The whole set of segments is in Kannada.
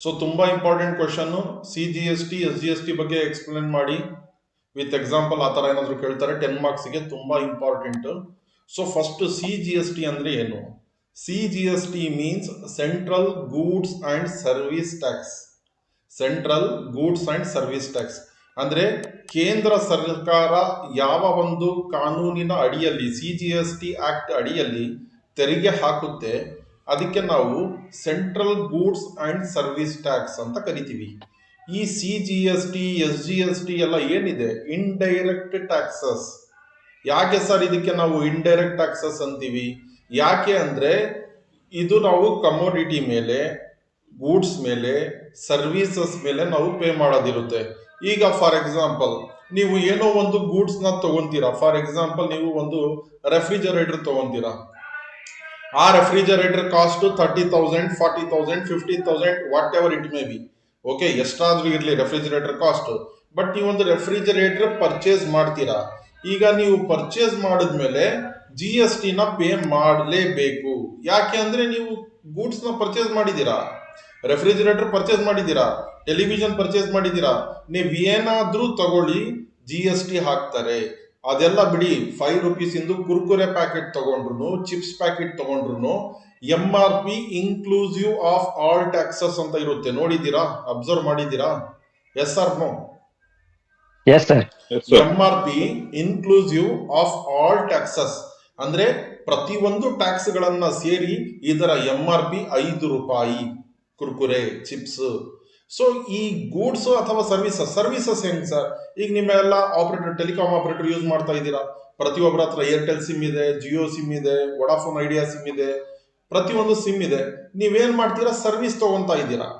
ಸೊ ತುಂಬಾ ಇಂಪಾರ್ಟೆಂಟ್ ಕ್ವಶನ್. CGST SGST ಬಗ್ಗೆ ಎಕ್ಸ್ಪ್ಲೇನ್ ಮಾಡಿ ವಿತ್ ಎಕ್ಸಾಂಪಲ್ ಆ ಥರ ಏನಾದರೂ ಕೇಳ್ತಾರೆ 10 ಮಾರ್ಕ್ಸ್ಗೆ, ತುಂಬಾ ಇಂಪಾರ್ಟೆಂಟ್. ಸೊ ಫಸ್ಟ್ CGST ಅಂದ್ರೆ ಏನು? CGST means central goods and service tax. Central goods and service tax ಅಂದ್ರೆ ಕೇಂದ್ರ ಸರ್ಕಾರ ಯಾವ ಒಂದು ಕಾನೂನಿನ ಅಡಿಯಲ್ಲಿ CGST ಆಕ್ಟ್ ಅಡಿಯಲ್ಲಿ ತೆರಿಗೆ ಹಾಕುತ್ತೆ ಅದಕ್ಕೆ ನಾವು central goods and service tax ಅಂತ ಕರಿತೀವಿ. ಈ CGST SGST ಎಲ್ಲ ಏನಿದೆ ಇಂಡೈರೆಕ್ಟ್ ಟ್ಯಾಕ್ಸಸ್. ಯಾಕೆ ಸರ್ ಇದಕ್ಕೆ ನಾವು ಇಂಡೈರೆಕ್ಟ್ ಟ್ಯಾಕ್ಸಸ್ ಅಂತೀವಿ? ಯಾಕೆ ಅಂದ್ರೆ ಇದು ನಾವು ಕಮೋಡಿಟಿ ಮೇಲೆ, ಗೂಡ್ಸ್ ಮೇಲೆ, ಸರ್ವಿಸಸ್ ಮೇಲೆ ನಾವು ಪೇ ಮಾಡೋದಿರುತ್ತೆ. ಈಗ ಫಾರ್ ಎಕ್ಸಾಂಪಲ್ ನೀವು ಏನೋ ಒಂದು ಗೂಡ್ಸ್ ನ ತಗೊಂತೀರಾ. ಫಾರ್ ಎಕ್ಸಾಂಪಲ್ ನೀವು ಒಂದು ರೆಫ್ರಿಜರೇಟರ್ ತಗೊಂತೀರಾ. ಆ refrigerator cost 30,000, 40,000, 50,000 what ever it may be. Okay, ಎಷ್ಟಾದ್ರೂ ಇರಲಿ ರೆಫ್ರಿಜರೇಟರ್ ಕಾಸ್ಟ್. ಬಟ್ ನೀವು ಒಂದು ರೆಫ್ರಿಜರೇಟರ್ ಪರ್ಚೇಸ್ ಮಾಡ್ತೀರಾ. ಈಗ ನೀವು ಪರ್ಚೇಸ್ ಮಾಡಿದ್ಮೇಲೆ GST ನ ಪೇ ಮಾಡಲೇಬೇಕು. ಯಾಕೆ ಅಂದ್ರೆ ನೀವು ಗೂಡ್ಸ್ ನ ಪರ್ಚೇಸ್ ಮಾಡಿದ್ದೀರಾ, ರೆಫ್ರಿಜರೇಟರ್ ಪರ್ಚೇಸ್ ಮಾಡಿದ್ದೀರಾ, ಟೆಲಿವಿಷನ್ ಪರ್ಚೇಸ್ ಮಾಡಿದ್ದೀರಾ. ನೀವು ಏನಾದ್ರೂ ತಗೊಳ್ಳಿ GST ಹಾಕ್ತಾರೆ. ಅದೆಲ್ಲ ಬಿಡಿ, 5 ರೂಪೀಸ್ ಇಂದು ಕುರ್ಕುರೆ ಪ್ಯಾಕೆಟ್ ತಗೊಂಡ್ರು, ಚಿಪ್ಸ್ ಪ್ಯಾಕೆಟ್ ತಗೊಂಡ್ರು MRP inclusive of all taxes ಅಂತ ಇರುತ್ತೆ. ನೋಡಿದ್ದೀರಾ? ಅಬ್ಸರ್ವ್ ಮಾಡಿದ್ದೀರಾ? Yes or no? Yes, sir. MRP inclusive of all taxes ಅಂದ್ರೆ ಪ್ರತಿಯೊಂದು ಟ್ಯಾಕ್ಸ್ ಗಳನ್ನ ಸೇರಿ ಇದರ MRP 5 ರೂಪಾಯಿ ಕುರ್ಕುರೆ, ಚಿಪ್ಸ್. ಸೊ ಈ ಗೂಡ್ಸ್ ಅಥವಾ ಸರ್ವಿಸಸ್ ಹೆಂಗ್ ಸರ್? ಈಗ ನಿಮ್ಮೆಲ್ಲ ಆಪರೇಟರ್, ಟೆಲಿಕಾಂ ಆಪರೇಟರ್ ಯೂಸ್ ಮಾಡ್ತಾ ಇದ್ದೀರಾ. ಪ್ರತಿಯೊಬ್ಬರ ಹತ್ರ ಏರ್ಟೆಲ್ ಸಿಮ್ ಇದೆ, ಜಿಯೋ ಸಿಮ್ ಇದೆ, ವೊಡಾಫೋನ್ ಐಡಿಯಾ ಸಿಮ್ ಇದೆ, ಪ್ರತಿಯೊಂದು ಸಿಮ್ ಇದೆ. ನೀವೇನ್ ಮಾಡ್ತೀರಾ? ಸರ್ವಿಸ್ ತಗೊಂತಾ ಇದ್ದೀರಾ.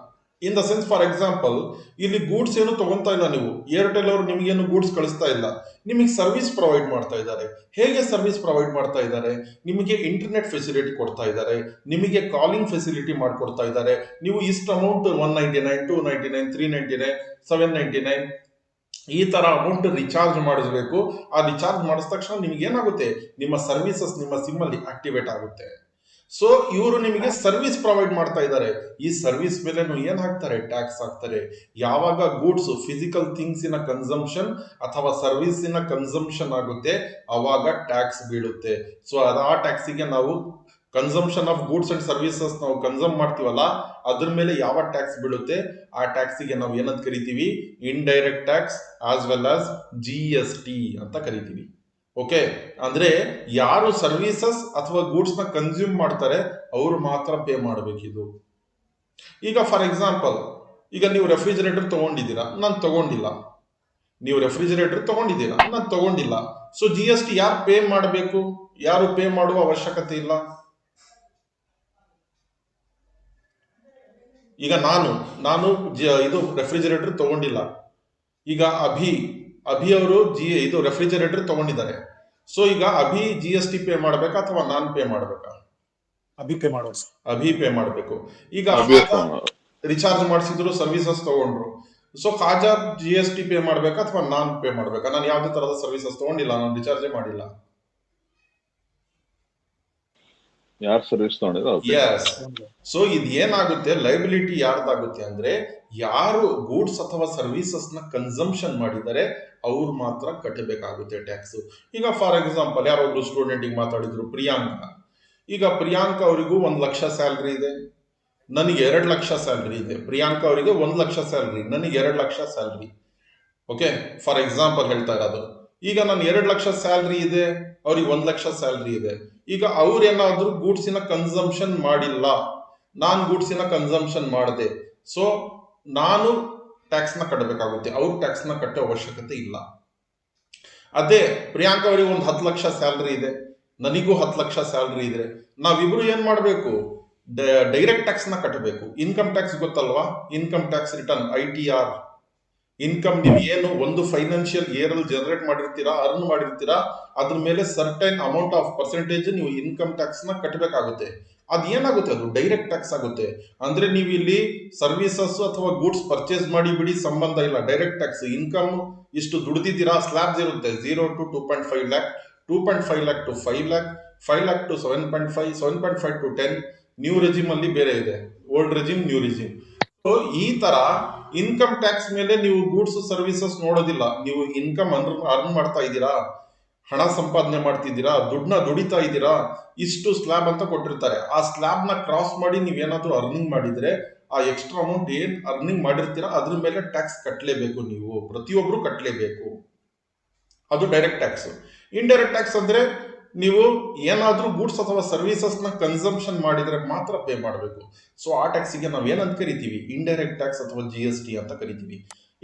In the sense, for example ಇಲ್ಲಿ ಗೂಡ್ಸ್ ಏನು ತಗೊಂತಾ ಇಲ್ಲ ನೀವು. ಏರ್ಟೆಲ್ ಅವರು ನಿಮಗೇನು ಗೂಡ್ಸ್ ಕಳಿಸ್ತಾ ಇಲ್ಲ, ನಿಮಗೆ ಸರ್ವಿಸ್ ಪ್ರೊವೈಡ್ ಮಾಡ್ತಾ ಇದ್ದಾರೆ. ಹೇಗೆ ಸರ್ವಿಸ್ ಪ್ರೊವೈಡ್ ಮಾಡ್ತಾ ಇದ್ದಾರೆ? ನಿಮಗೆ ಇಂಟರ್ನೆಟ್ ಫೆಸಿಲಿಟಿ ಕೊಡ್ತಾ ಇದ್ದಾರೆ, ನಿಮಗೆ ಕಾಲಿಂಗ್ ಫೆಸಿಲಿಟಿ ಮಾಡ್ಕೊಡ್ತಾ ಇದ್ದಾರೆ. ನೀವು ಇಷ್ಟು ಅಮೌಂಟ್ 199, 299, 399, 799 ಈ ತರ ಅಮೌಂಟ್ ರಿಚಾರ್ಜ್ ಮಾಡಿಸ್ಬೇಕು. ಆ ರಿಚಾರ್ಜ್ ಮಾಡಿದ ತಕ್ಷಣ ನಿಮ್ಗೆ ಏನಾಗುತ್ತೆ? ನಿಮ್ಮ ಸರ್ವಿಸಸ್ ನಿಮ್ಮ ಸಿಮ್ ಅಲ್ಲಿ ಆಕ್ಟಿವೇಟ್ ಆಗುತ್ತೆ. ಸೊ ಇವರು ನಿಮಗೆ ಸರ್ವಿಸ್ ಪ್ರೊವೈಡ್ ಮಾಡ್ತಾ ಇದ್ದಾರೆ. ಈ ಸರ್ವಿಸ್ ಮೇಲೆ ಏನ್ ಹಾಕ್ತಾರೆ? ಟ್ಯಾಕ್ಸ್ ಹಾಕ್ತಾರೆ. ಯಾವಾಗ ಗೂಡ್ಸ್, ಫಿಸಿಕಲ್ ಥಿಂಗ್ಸ್ ಇನ ಕನ್ಸಂಪ್ಷನ್ ಅಥವಾ ಸರ್ವಿಸ್ ಇನ ಕನ್ಸಂಪ್ಷನ್ ಆಗುತ್ತೆ ಅವಾಗ ಟ್ಯಾಕ್ಸ್ ಬೀಳುತ್ತೆ. ಸೊ ಆ ಟ್ಯಾಕ್ಸಿಗೆ ನಾವು consumption of goods and services ನಾವು ಕನ್ಸಮ್ ಮಾಡ್ತೀವಲ್ಲ, ಅದ್ರ ಮೇಲೆ ಯಾವ ಟ್ಯಾಕ್ಸ್ ಬೀಳುತ್ತೆ ಆ ಟ್ಯಾಕ್ಸಿಗೆ ನಾವು ಏನಂತ ಕರಿತೀವಿ? Indirect tax as well as GST ಅಂತ ಕರಿತೀವಿ. ಓಕೆ, ಅಂದ್ರೆ ಯಾರು ಸರ್ವಿಸಸ್ ಅಥವಾ ಗೂಡ್ಸ್ ನ ಕನ್ಸ್ಯೂಮ್ ಮಾಡ್ತಾರೆ ಅವರು ಮಾತ್ರ ಪೇ ಮಾಡಬೇಕಿದು. ಈಗ ಫಾರ್ ಎಕ್ಸಾಂಪಲ್, ಈಗ ನೀವು ರೆಫ್ರಿಜರೇಟರ್ ತಗೊಂಡಿದ್ದೀರಾ, ನಾನು ತಗೊಂಡಿಲ್ಲ. ನೀವು ರೆಫ್ರಿಜರೇಟರ್ ತಗೊಂಡಿದ್ದೀರಾ, ನಾನು ತಗೊಂಡಿಲ್ಲ. ಸೊ GST ಯಾರು ಪೇ ಮಾಡಬೇಕು? ಯಾರು ಪೇ ಮಾಡುವ ಅವಶ್ಯಕತೆ ಇಲ್ಲ. ಈಗ ನಾನು ಇದು ರೆಫ್ರಿಜರೇಟರ್ ತಗೊಂಡಿಲ್ಲ. ಈಗ ಅಭಿ ಅವರು ಇದು ರೆಫ್ರಿಜರೇಟರ್ ತಗೊಂಡಿದ್ದಾರೆ. ಸೊ ಈಗ ಅಭಿ GST ಪೇ ಮಾಡ್ಬೇಕಾ ಅಥವಾ ನಾನ್ ಪೇ ಮಾಡ್ಬೇಕಾ? ಅಭಿ ಪೇ ಮಾಡಬೇಕು. ಈಗ ರಿಚಾರ್ಜ್ ಮಾಡಿಸಿದ್ರು, ಸರ್ವಿಸಸ್ ತಗೊಂಡ್ರು. ಸೊ ಖಾಜಾ GST ಪೇ ಮಾಡ್ಬೇಕಾ ಅಥವಾ ನಾನ್ ಪೇ ಮಾಡ್ಬೇಕಾ? ನಾನು ಯಾವ್ದೇ ತರದ ಸರ್ವಿಸಸ್ ತಗೊಂಡಿಲ್ಲ, ನಾನು ರಿಚಾರ್ಜೇ ಮಾಡಿಲ್ಲ. ಯಾರು ಸರ್ವಿಸ್ ತಗೊಂಡಿರೋ ಎಸ್. ಸೊ ಇದು ಏನಾಗುತ್ತೆ? ಲೈಬಿಲಿಟಿ ಯಾರ್ದಾಗುತ್ತೆ ಅಂದ್ರೆ ಯಾರು ಗೂಡ್ಸ್ ಅಥವಾ ಸರ್ವಿಸಸ್ ನ ಕನ್ಸಂಪ್ಷನ್ ಮಾಡಿದರೆ ಅವ್ರು ಮಾತ್ರ ಕಟ್ಟಬೇಕಾಗುತ್ತೆ ಟ್ಯಾಕ್ಸ್. ಈಗ ಫಾರ್ ಎಕ್ಸಾಂಪಲ್ ಯಾರೊಬ್ರು ಸ್ಟೂಡೆಂಟಿಗೆ ಮಾತಾಡಿದ್ರು, ಪ್ರಿಯಾಂಕ. ಈಗ ಪ್ರಿಯಾಂಕ ಅವರಿಗೂ 1 ಲಕ್ಷ ಸ್ಯಾಲ್ರಿ ಇದೆ, ನನಗೆ 2 ಲಕ್ಷ ಸ್ಯಾಲ್ರಿ ಇದೆ. ಪ್ರಿಯಾಂಕ ಅವರಿಗೆ 1 ಲಕ್ಷ ಸ್ಯಾಲ್ರಿ, ನನಗೆ 2 lakh salary. Okay, for example ಹೇಳ್ತಾ ಇರೋದು. ಈಗ ನಾನು 2 ಲಕ್ಷ ಸ್ಯಾಲ್ರಿ ಇದೆ, ಅವ್ರಿಗೆ 1 ಲಕ್ಷ ಸ್ಯಾಲ್ರಿ ಇದೆ. ಈಗ ಅವ್ರೇನಾದ್ರೂ ಗೂಡ್ಸಿನ ಕನ್ಸಂಪ್ಷನ್ ಮಾಡಿಲ್ಲ, ನಾನು ಗೂಡ್ಸಿನ ಕನ್ಸಂಪ್ಷನ್ ಮಾಡಿದೆ. ಸೊ ನಾನು ಟ್ಯಾಕ್ಸ್ ನ ಕಟ್ಟಬೇಕಾಗುತ್ತೆ, ಅವ್ರು ಟ್ಯಾಕ್ಸ್ ನ ಕಟ್ಟೋ ಅವಶ್ಯಕತೆ ಇಲ್ಲ. ಅದೇ ಪ್ರಿಯಾಂಕ ಅವರಿಗೆ ಒಂದು 10 ಲಕ್ಷ ಸ್ಯಾಲ್ರಿ ಇದೆ, ನನಗೂ 10 ಲಕ್ಷ ಸ್ಯಾಲ್ರಿ ಇದೆ. ನಾವಿಬ್ರು ಏನ್ ಮಾಡಬೇಕು? ಡೈರೆಕ್ಟ್ ಟ್ಯಾಕ್ಸ್ ನ ಕಟ್ಟಬೇಕು. ಇನ್ಕಮ್ ಟ್ಯಾಕ್ಸ್ ಗೊತ್ತಲ್ವಾ? Income tax return, ITR. Income ನೀವು ಏನು ಒಂದು ಫೈನಾನ್ಷಿಯಲ್ ಇಯರ್ ಅಲ್ಲಿ ಜನರೇಟ್ ಮಾಡಿರ್ತೀರಾ, ಅರ್ನ್ ಮಾಡಿರ್ತೀರಾ, ಅದ್ರ ಮೇಲೆ ಸರ್ಟೈನ್ ಅಮೌಂಟ್ ಆಫ್ ಪರ್ಸೆಂಟೇಜ್ ನೀವು ಇನ್ಕಮ್ ಟ್ಯಾಕ್ಸ್ ನ ಕಟ್ಟಬೇಕಾಗುತ್ತೆ. ಅದೇನಾಗುತ್ತೆ? ಅದು ಡೈರೆಕ್ಟ್ ಟ್ಯಾಕ್ಸ್ ಆಗುತ್ತೆ. ಅಂದ್ರೆ ನೀವು ಇಲ್ಲಿ ಸರ್ವಿಸಸ್ ಅಥವಾ ಗೂಡ್ಸ್ ಪರ್ಚೇಸ್ ಮಾಡಿ ಬಿಡಿ, ಸಂಬಂಧ ಇಲ್ಲ. ಡೈರೆಕ್ಟ್ ಟ್ಯಾಕ್ಸ್, ಇನ್ಕಮ್ ಇಷ್ಟು ದುಡಿದಿದ್ದೀರಾ, ಸ್ಲ್ಯಾಬ್ಸ್ ಇರುತ್ತೆ 0 to 2.5 lakh, 2.5 lakh to 5 lakh, 5 lakh to 7.5, 7.5 to 10. New regime ಅಲ್ಲಿ ಬೇರೆ ಇದೆ, old regime, new regime. So, ಈ ತರ ಇನ್ಕಮ್ ಟ್ಯಾಕ್ಸ್ ಮೇಲೆ ನೀವು ಗೂಡ್ಸ್ ಸರ್ವಿಸಸ್ ನೋಡೋದಿಲ್ಲ. ನೀವು ಇನ್ಕಮ್ ಅರ್ನ್ ಮಾಡ್ತಾ ಇದ್ದೀರಾ, ಹಣ ಸಂಪಾದನೆ ಮಾಡ್ತಿದ್ದೀರಾ, ದುಡ್ಡನ್ನ ದುಡಿತಾ ಇದ್ದೀರಾ, ಇಷ್ಟು ಸ್ಲ್ಯಾಬ್ ಅಂತ ಕೊಟ್ಟಿರ್ತಾರೆ. ಆ ಸ್ಲ್ಯಾಬ್ ನ ಕ್ರಾಸ್ ಮಾಡಿ ನೀವೇನಾದ್ರೂ ಅರ್ನಿಂಗ್ ಮಾಡಿದ್ರೆ ಆ ಎಕ್ಸ್ಟ್ರಾ ಅಮೌಂಟ್ ಏನ್ ಅರ್ನಿಂಗ್ ಮಾಡಿರ್ತೀರಾ ಅದ್ರ ಮೇಲೆ ಟ್ಯಾಕ್ಸ್ ಕಟ್ಟಲೇಬೇಕು. ನೀವು ಪ್ರತಿಯೊಬ್ರು ಕಟ್ಟಲೇಬೇಕು. ಅದು ಡೈರೆಕ್ಟ್ ಟ್ಯಾಕ್ಸ್. ಇಂಡೈರೆಕ್ಟ್ ಟ್ಯಾಕ್ಸ್ ಅಂದ್ರೆ ನೀವು ಏನಾದ್ರೂ ಗೂಡ್ಸ್ ಅಥವಾ ಸರ್ವಿಸಸ್ ನ ಕನ್ಸಂಪ್ಷನ್ ಮಾಡಿದ್ರೆ ಮಾತ್ರ ಪೇ ಮಾಡಬೇಕು. ಸೊ ಆ ಟ್ಯಾಕ್ಸಿಗೆ ನಾವು ಏನಂತ ಕರಿತೀವಿ? ಇಂಡೈರೆಕ್ಟ್ ಟ್ಯಾಕ್ಸ್ ಅಥವಾ GST ಅಂತ ಕರಿತೀವಿ.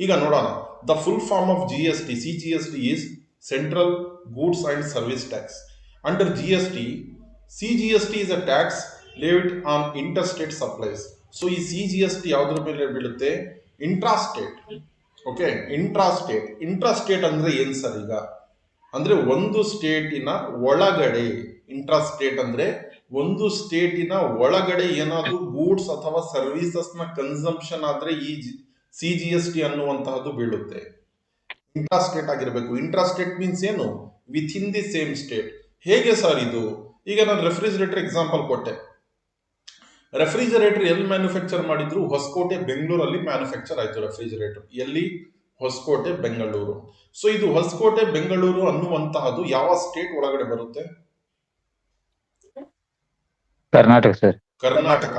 ಈಗ ನೋಡೋಣ. The full form of GST, CGST is central goods and service tax. Under GST, CGST is a tax levied on interstate supplies. So ಈ CGST ಯಾವ್ದ್ರ ಮೇಲೆ ಬೀಳುತ್ತೆ? ಇಂಟ್ರಾಸ್ಟೇಟ್. ಓಕೆ, ಇಂಟ್ರಾಸ್ಟೇಟ್ ಅಂದ್ರೆ ಏನ್ ಸರ್? ಈಗ ಅಂದ್ರೆ ಒಂದು ಸ್ಟೇಟಿನ ಒಳಗಡೆ, ಇಂಟ್ರಾಸ್ಟೇಟ್ ಅಂದ್ರೆ ಒಂದು ಸ್ಟೇಟಿನ ಒಳಗಡೆ ಏನಾದ್ರೂ ಗೂಡ್ಸ್ ಅಥವಾ ಸರ್ವಿಸಸ್ ನ ಕನ್ಸಂಪ್ಷನ್ ಆದ್ರೆ ಈ CGST ಅನ್ನುವಂತಹದ್ದು ಬೀಳುತ್ತೆ. ಇಂಟ್ರಾಸ್ಟೇಟ್ ಆಗಿರಬೇಕು. ಇಂಟ್ರಾಸ್ಟೇಟ್ ಮೀನ್ಸ್ ಏನು? With in the same state. ಹೇಗೆ ಸರ್ ಇದು? ಈಗ ನಾನು ರೆಫ್ರಿಜರೇಟರ್ ಎಕ್ಸಾಂಪಲ್ ಕೊಟ್ಟೆ. ರೆಫ್ರಿಜರೇಟರ್ ಎಲ್ಲಿ ಮ್ಯಾನುಫ್ಯಾಕ್ಚರ್ ಮಾಡಿದ್ರು? ಹೊಸಕೋಟೆ, ಬೆಂಗಳೂರಲ್ಲಿ ಮ್ಯಾನುಫ್ಯಾಕ್ಚರ್ ಆಯ್ತು ರೆಫ್ರಿಜರೇಟರ್. ಎಲ್ಲಿ? ಹೊಸಕೋಟೆ, ಬೆಂಗಳೂರು. ಸೊ ಇದು ಹೊಸಕೋಟೆ, ಬೆಂಗಳೂರು ಅನ್ನುವಂತಹದ್ದು ಯಾವ ಸ್ಟೇಟ್ ಒಳಗಡೆ ಬರುತ್ತೆ? ಕರ್ನಾಟಕ ಸರ್. ಕರ್ನಾಟಕ.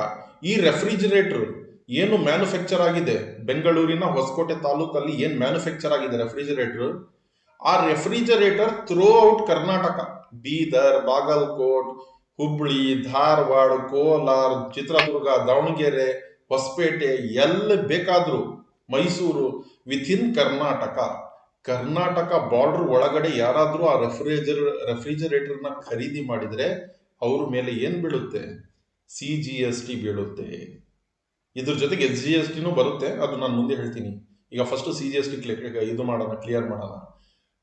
ಈ ರೆಫ್ರಿಜರೇಟರ್ ಏನು ಮ್ಯಾನುಫ್ಯಾಕ್ಚರ್ ಆಗಿದೆ ಬೆಂಗಳೂರಿನ ಹೊಸಕೋಟೆ ತಾಲೂಕಲ್ಲಿ, ಏನ್ ಮ್ಯಾನುಫ್ಯಾಕ್ಚರ್ ಆಗಿದೆ ರೆಫ್ರಿಜರೇಟರ್, ಆ refrigerator throughout Karnataka, Bidar, Bagalkot, Hubli, Dharwad, Kolar, Chitradurga, Davanagere, Hospete, ಎಲ್ಲಿ ಬೇಕಾದ್ರೂ, Mysuru, within Karnataka border ಒಳಗಡೆ ಯಾರಾದ್ರೂ ಆ ರೆಫ್ರಿಜರೇಟರ್ ನ ಖರೀದಿ ಮಾಡಿದ್ರೆ ಅವ್ರ ಮೇಲೆ ಏನ್ ಬೀಳುತ್ತೆ? CGST ಬೀಳುತ್ತೆ. ಇದ್ರ ಜೊತೆಗೆ SGST ಬರುತ್ತೆ, ಅದು ನಾನು ಮುಂದೆ ಹೇಳ್ತೀನಿ. ಈಗ ಫಸ್ಟ್ CGST ಕ್ಲಿಯರ್ ಮಾಡೋಣ.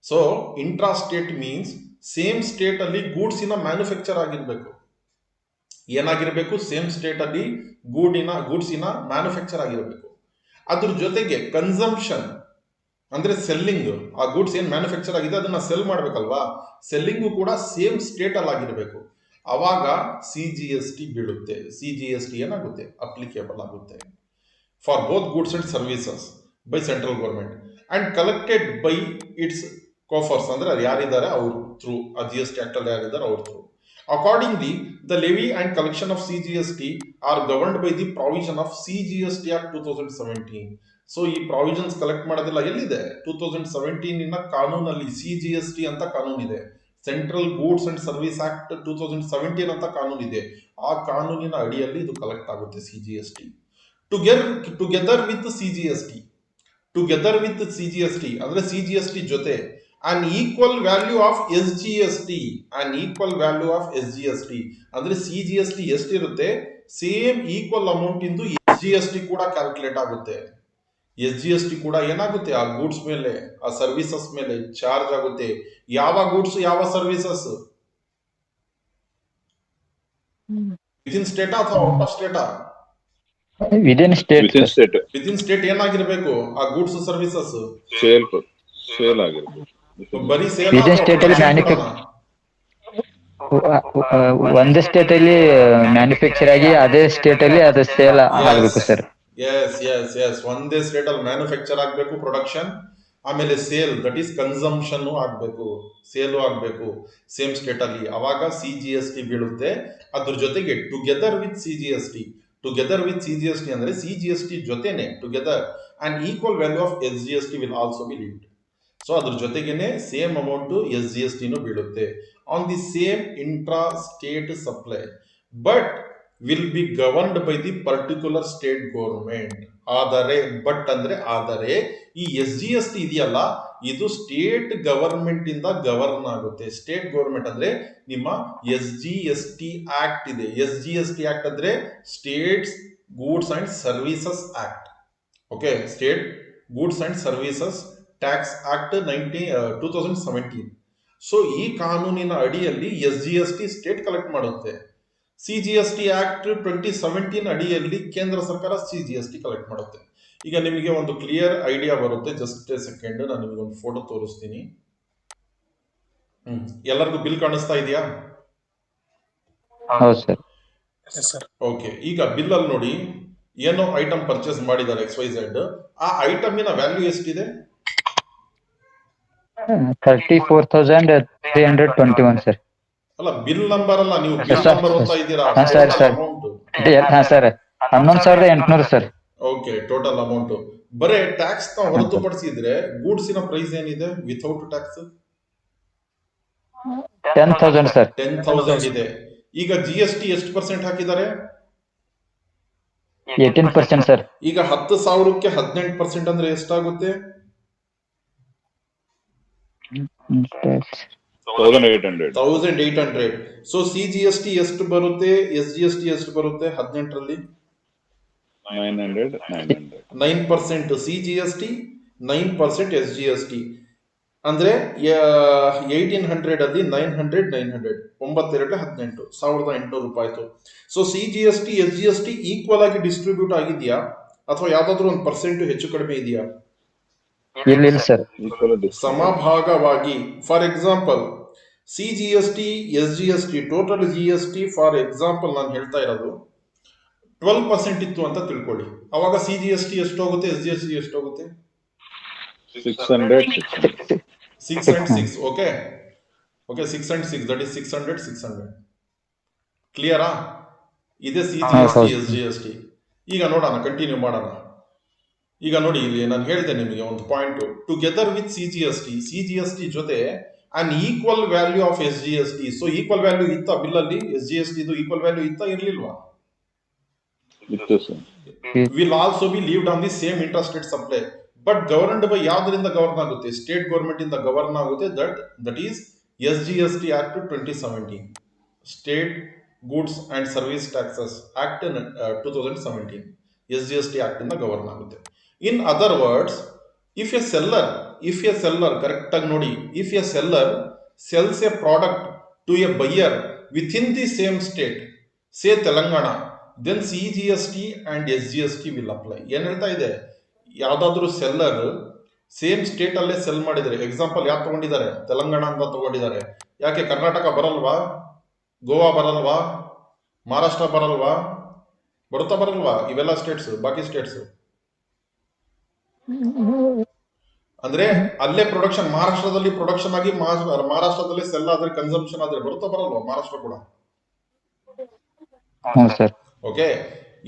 ಸೊ ಇಂಟ್ರಾಸ್ಟೇಟ್ ಮೀನ್ಸ್ ಸೇಮ್ ಸ್ಟೇಟ್ ಅಲ್ಲಿ ಗೂಡ್ಸಿನ ಮ್ಯಾನುಫ್ಯಾಕ್ಚರ್ ಆಗಿರ್ಬೇಕು. ಏನಾಗಿರ್ಬೇಕು? ಸೇಮ್ ಸ್ಟೇಟ್ ಅಲ್ಲಿ ಗೂಡ್ಸಿನ ಮ್ಯಾನುಫ್ಯಾಕ್ಚರ್ ಆಗಿರಬೇಕು. ಅದ್ರ ಜೊತೆಗೆ ಕನ್ಸಂಪ್ಷನ್ ಅಂದ್ರೆ ಸೆಲ್ಲಿಂಗ್, ಆ ಗೂಡ್ಸ್ ಏನ್ ಮ್ಯಾನುಫ್ಯಾಕ್ಚರ್ ಆಗಿದೆ ಅದನ್ನ ಸೆಲ್ ಮಾಡ್ಬೇಕಲ್ವಾ, ಸೆಲ್ಲಿಂಗು ಕೂಡ ಸೇಮ್ ಸ್ಟೇಟ್ ಅಲ್ಲಿ ಆಗಿರ್ಬೇಕು. ಅವಾಗ CGST ಬೀಳುತ್ತೆ. CGST ಏನಾಗುತ್ತೆ? ಅಪ್ಲಿಕೇಬಲ್ ಆಗುತ್ತೆ for both goods and services by central government and collected by its coffers. ಅಂದ್ರೆ ಅದು ಯಾರಿದ್ದಾರೆ ಅವ್ರ ಥ್ರೂ, ಆ GST ಆಕ್ಟ್ ಅಲ್ಲಿ ಯಾರಿದ್ದಾರೆ ಅವ್ರ through. Accordingly, the levy and collection of CGST are governed by the provision of CGST Act 2017. So ಈ ಪ್ರಾವಿಷನ್ಸ್ ಕಲೆಕ್ಟ್ ಮಾಡೋದಿಲ್ಲ ಎಲ್ಲಿದೆ? 2017 ಕಾನೂನಲ್ಲಿ CGST ಅಂತ ಕಾನೂನಿದೆ. Central goods and service act 2017 ಅಂತ ಕಾನೂನಿದೆ. ಆ ಕಾನೂನಿನ ಅಡಿಯಲ್ಲಿ ಇದು ಕಲೆಕ್ಟ್ ಆಗುತ್ತೆ CGST. ಟುಗೆದರ್ ವಿತ್ CGST ಅಂದ್ರೆ CGST ಜೊತೆ an equal value of SGST ಅಂದ್ರೆ CGST ಎಷ್ಟಿರುತ್ತೆ ಸೇಮ್ ಈಕ್ವಲ್ ಅಮೌಂಟ್ ಇಂದು SGST ಕೂಡ ಕ್ಯಾಲ್ಕುಲೇಟ್ ಆಗುತ್ತೆ. SGST ಕೂಡ ಏನಾಗುತ್ತೆ? ಆ ಗೂಡ್ಸ್ ಮೇಲೆ, ಆ ಸರ್ವಿಸಸ್ ಮೇಲೆ ಚಾರ್ಜ್ ಆಗುತ್ತೆ. ಯಾವ ಗೂಡ್ಸ್, ಯಾವ ಸರ್ವಿಸಸ್? ವಿತಿನ್ ಸ್ಟೇಟಾ ಅಥವಾ ಔಟ್ ಆಫ್ ಸ್ಟೇಟಾ? Within state. ವಿತಿನ್ ಸ್ಟೇಟ್ ಏನಾಗಿರ್ಬೇಕು? ಆ ಗೂಡ್ಸ್ ಸರ್ವಿಸಸ್ ಸೇಲ್ ಆಗಿರ್ಬೇಕು. ಬರೀ ಸೇಲ್. ವಿದಿನ್ ಸ್ಟೇಟ್ ಅಲ್ಲಿ ಒಂದೇ ಸ್ಟೇಟ್ ಅಲ್ಲಿ ಮ್ಯಾನುಫ್ಯಾಕ್ಚರ್ ಆಗಿ ಅದೇ ಸ್ಟೇಟ್ ಅಲ್ಲಿ ಅದು ಸೇಲ್ ಆಗಬೇಕು ಸರ್. ಎಸ್ ಒಂದೇ ಸ್ಟೇಟ್ ಅಲ್ಲಿ ಮ್ಯಾನುಫ್ಯಾಕ್ಚರ್ ಆಗ್ಬೇಕು, ಪ್ರೊಡಕ್ಷನ್, ಆಮೇಲೆ ಸೇಲ್, ದಟ್ ಈಸ್ ಕನ್ಸಂಪ್ಷನ್ ಆಗ್ಬೇಕು, ಸೇಲು ಆಗ್ಬೇಕು ಸೇಮ್ ಸ್ಟೇಟ್ ಅಲ್ಲಿ. ಅವಾಗ CGST ಬೀಳುತ್ತೆ. ಅದ್ರ ಜೊತೆಗೆ ಟುಗೆದರ್ ವಿತ್ CGST ಅಂದ್ರೆ CGST ಜೊತೆನೆ together and equal value of SGST will also be lived. So ಅದ್ರ ಜೊತೆಗೇನೆ ಸೇಮ್ ಅಮೌಂಟ್ SGST ಬೀಳುತ್ತೆ on the same intra state supply, but will be governed by the particular state government. ಆದರೆ ಈ SGST ಇದೆಯಲ್ಲ, ಇದು ಸ್ಟೇಟ್ ಗವರ್ಮೆಂಟ್ ಇಂದ ಗವರ್ನ್ ಆಗುತ್ತೆ. ಸ್ಟೇಟ್ ಗೌರ್ಮೆಂಟ್ ಅಂದ್ರೆ ನಿಮ್ಮ SGST ಆಕ್ಟ್ ಇದೆ. SGST ಆಕ್ಟ್ ಅಂದ್ರೆ States goods and services act. Okay, state goods and services tax act 2017. So ಈ ಕಾನೂನಿನ ಅಡಿಯಲ್ಲಿ SGST ಸ್ಟೇಟ್ ಕಲೆಕ್ಟ್ ಮಾಡುತ್ತೆ. CGST ಆಕ್ಟ್ 2017 ಅಡಿಯಲ್ಲಿ ಕೇಂದ್ರ ಸರ್ಕಾರ CGST ಕಲೆಕ್ಟ್ ಮಾಡುತ್ತೆ. ಈಗ ನಿಮಗೆ ಒಂದು ಕ್ಲಿಯರ್ ಐಡಿಯಾ ಬರುತ್ತೆ. ಜಸ್ಟ್ ಎ ಸೆಕೆಂಡ್, ನಾನು ನಿಮಗೆ ಒಂದು ಫೋಟೋ ತೋರಿಸ್ತೀನಿ. ಎಲ್ಲರಿಗೂ ಬಿಲ್ ಕಾಣಿಸ್ತಾ ಇದೆಯಾ? ಹೌದು ಸರ್. ಓಕೆ, ಈಗ ಬಿಲ್ ಅಲ್ಲಿ ನೋಡಿ, ಏನೋ ಐಟಮ್ ಪರ್ಚೇಸ್ ಮಾಡಿದ್ದಾರೆ XYZ, ಆ ಐಟಮಿನ ವ್ಯಾಲ್ಯೂ ಎಷ್ಟಿದೆ? 34,321 ಸರ್. ಅಲ್ಲ, ಬಿಲ್ ನಂಬರ್ ಅಲ್ಲ, ನೀವು ಬಿಲ್ ಸರ್, ನಂಬರ್ ಓದ್ತಾ ಇದ್ದೀರಾ. ಹಾ ಸರ್, ಸರ್. ಅಮೌಂಟ್. ಹಾ sir, 11,800 sir. Okay, total amount. ಬರೇ ಟ್ಯಾಕ್ಸ್ ನ ಹೊರತುಪಡಿಸಿದ್ರೆ ಗೂಡ್ಸಿನ ಪ್ರೈಸ್ ಏನಿದೆ ವಿಥೌಟ್ ಟ್ಯಾಕ್ಸ್? 10,000 ಸರ್. 10,000 ಇದೆ. ಈಗ GST ಎಷ್ಟು ಪರ್ಸೆಂಟ್ ಹಾಕಿದ್ದಾರೆ? 18% ಸರ್. ಈಗ 10,000ಕ್ಕೆ 18% ಅಂದ್ರೆ ಎಷ್ಟಾಗುತ್ತೆ? 1800. 1800. ಸೊ CGST ಎಷ್ಟು ಬರುತ್ತೆ, SGST ಎಷ್ಟು ಬರುತ್ತೆ 18ರಲ್ಲಿ? 900. 9% CGST, 9% SGST. ಅಂದ್ರೆ 1800 ಅಲ್ಲಿ 900 900 18 1,800 ರೂಪಾಯಿ ಆಯ್ತು. ಸೊ CGST SGST ಈಕ್ವಲ್ ಆಗಿ ಡಿಸ್ಟ್ರಿಬ್ಯೂಟ್ ಆಗಿದೆಯಾ ಅಥವಾ ಯಾವ್ದಾದ್ರು ಒಂದು ಪರ್ಸೆಂಟ್ ಹೆಚ್ಚು ಕಡಿಮೆ ಇದೆಯಾ? ಇಲ್ಲ ಸರ್. ಸಮಭಾಗವಾಗಿ. For example CGST SGST total GST for example ನಾನು ಹೇಳ್ತಾ ಇರೋದು 12% ಇತ್ತು ಅಂತ ತಿಳ್ಕೊಳ್ಳಿ. ಅವಾಗ CGST ಎಷ್ಟು ಹೋಗುತ್ತೆ, SGST ಎಷ್ಟು ಹೋಗುತ್ತೆ? 600. 6 and 6. Okay 6 and 6, that is 600. ಕ್ಲಿಯರಾ? ಇದೆ CGST SGST. ಈಗ ನೋಡೋಣ, ಕಂಟಿನ್ಯೂ ಮಾಡೋಣ. ಈಗ ನೋಡಿ, ಇಲ್ಲಿ ನಾನು ಹೇಳಿದೆ ನಿಮಗೆ ಒಂದು ಪಾಯಿಂಟ್. ಟುಗೆದರ್ ವಿತ್ CGST ಜೊತೆ an equal value of SGST. So equal value ಇತ್ತ ಬಿಲ್ ಅಲ್ಲಿ? SGST ಇದು ಈಕ್ವಲ್ ವ್ಯಾಲ್ಯೂ ಇತ್ತ, ಇರ್ಲಿಲ್ವಾ? ಇತ್ತು sir. Will also be levied on the same interest rate supply. But governed by ಯಾವ್ದರಿಂದ ಗವರ್ನ್ ಆಗುತ್ತೆ? ಸ್ಟೇಟ್ ಗೌರ್ಮೆಂಟ್ ಇಂದ ಗವರ್ನ್ ಆಗುತ್ತೆ. That is SGST act 2017, state goods and service taxes act 2017. SGST act ಇಂದ ಗವರ್ನ್ ಆಗುತ್ತೆ. In other words, if a seller correct ಆಗಿ ನೋಡಿ, if a seller sells a product to a buyer within the same state, say Telangana, then CGST and SGST will apply. ಏನ್ ಹೇಳ್ತಾ ಇದೆ? ಯಾವ್ದಾದ್ರು ಸೆಲ್ಲರ್ ಸೇಮ್ ಸ್ಟೇಟ್ ಅಲ್ಲೇ ಸೆಲ್ ಮಾಡಿದರೆ, ಎಕ್ಸಾಂಪಲ್ ಯಾವ್ದು ತಗೊಂಡಿದ್ದಾರೆ? ತೆಲಂಗಾಣ ಅಂತ ತಗೊಂಡಿದ್ದಾರೆ. ಯಾಕೆ ಕರ್ನಾಟಕ ಬರಲ್ವಾ? ಗೋವಾ ಬರಲ್ವಾ? ಮಹಾರಾಷ್ಟ್ರ ಬರಲ್ವಾ? ಬರಲ್ವಾ? ಇವೆಲ್ಲ ಸ್ಟೇಟ್ಸ್, ಬಾಕಿ ಸ್ಟೇಟ್ಸ್. ಅಂದ್ರೆ ಅಲ್ಲೇ ಪ್ರೊಡಕ್ಷನ್, ಮಹಾರಾಷ್ಟ್ರದಲ್ಲಿ ಪ್ರೊಡಕ್ಷನ್ ಆಗಿ ಮಹಾರಾಷ್ಟ್ರದಲ್ಲಿ ಸೆಲ್ ಆದ್ರೆ, ಕನ್ಸಂಪ್ಷನ್ ಆದ್ರೆ ಬರಲ್ವಾ ಮಹಾರಾಷ್ಟ್ರ ಕೂಡ? ಓಕೆ,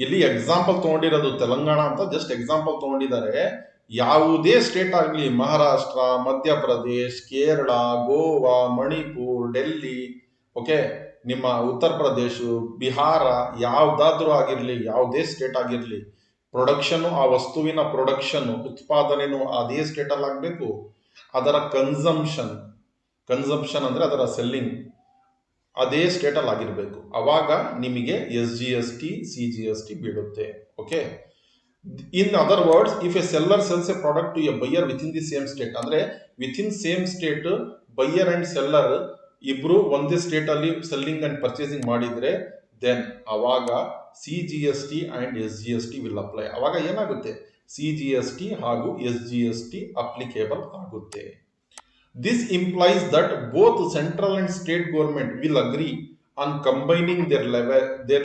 ಇಲ್ಲಿ ಎಕ್ಸಾಂಪಲ್ ತಗೊಂಡಿರೋದು ತೆಲಂಗಾಣ ಅಂತ ಜಸ್ಟ್ ಎಕ್ಸಾಂಪಲ್ ತಗೊಂಡಿದ್ದಾರೆ. ಯಾವುದೇ ಸ್ಟೇಟ್ ಆಗಲಿ, ಮಹಾರಾಷ್ಟ್ರ, ಮಧ್ಯಪ್ರದೇಶ್, ಕೇರಳ, ಗೋವಾ, ಮಣಿಪುರ್, ಡೆಲ್ಲಿ, ಓಕೆ, ನಿಮ್ಮ ಉತ್ತರ ಪ್ರದೇಶ, ಬಿಹಾರ, ಯಾವ್ದಾದ್ರೂ ಆಗಿರ್ಲಿ, ಯಾವುದೇ ಸ್ಟೇಟ್ ಆಗಿರ್ಲಿ, ಪ್ರೊಡಕ್ಷನ್, ಆ ವಸ್ತುವಿನ ಪ್ರೊಡಕ್ಷನ್, ಉತ್ಪಾದನೆನೂ ಅದೇ ಸ್ಟೇಟ್ ಅಲ್ಲಿ ಆಗ್ಬೇಕು. ಅದರ ಕನ್ಸಂಪ್ಷನ್ ಅಂದ್ರೆ ಅದರ ಸೆಲ್ಲಿಂಗ್ ಅದೇ ಸ್ಟೇಟ್ ಅಲ್ಲಿ ಆಗಿರ್ಬೇಕು. ಅವಾಗ ನಿಮಗೆ SGST CGST ಬೀಳುತ್ತೆ. Okay, in other words, if a seller sells a product to a buyer within the same state, ಅಂದ್ರೆ within same state buyer and seller ಇಬ್ರು ಒಂದೇ ಸ್ಟೇಟ್ ಅಲ್ಲಿ ಸೆಲ್ಲಿಂಗ್ ಅಂಡ್ ಪರ್ಚೇಸಿಂಗ್ ಮಾಡಿದ್ರೆ, ದೆನ್ ಅವಾಗ CGST and SGST will apply. ಅವಾಗ ಏನಾಗುತ್ತೆ? CGST ಹಾಗೂ SGST ಅಪ್ಲಿಕೇಬಲ್ ಆಗುತ್ತೆ. This implies that both central and state government will agree on combining their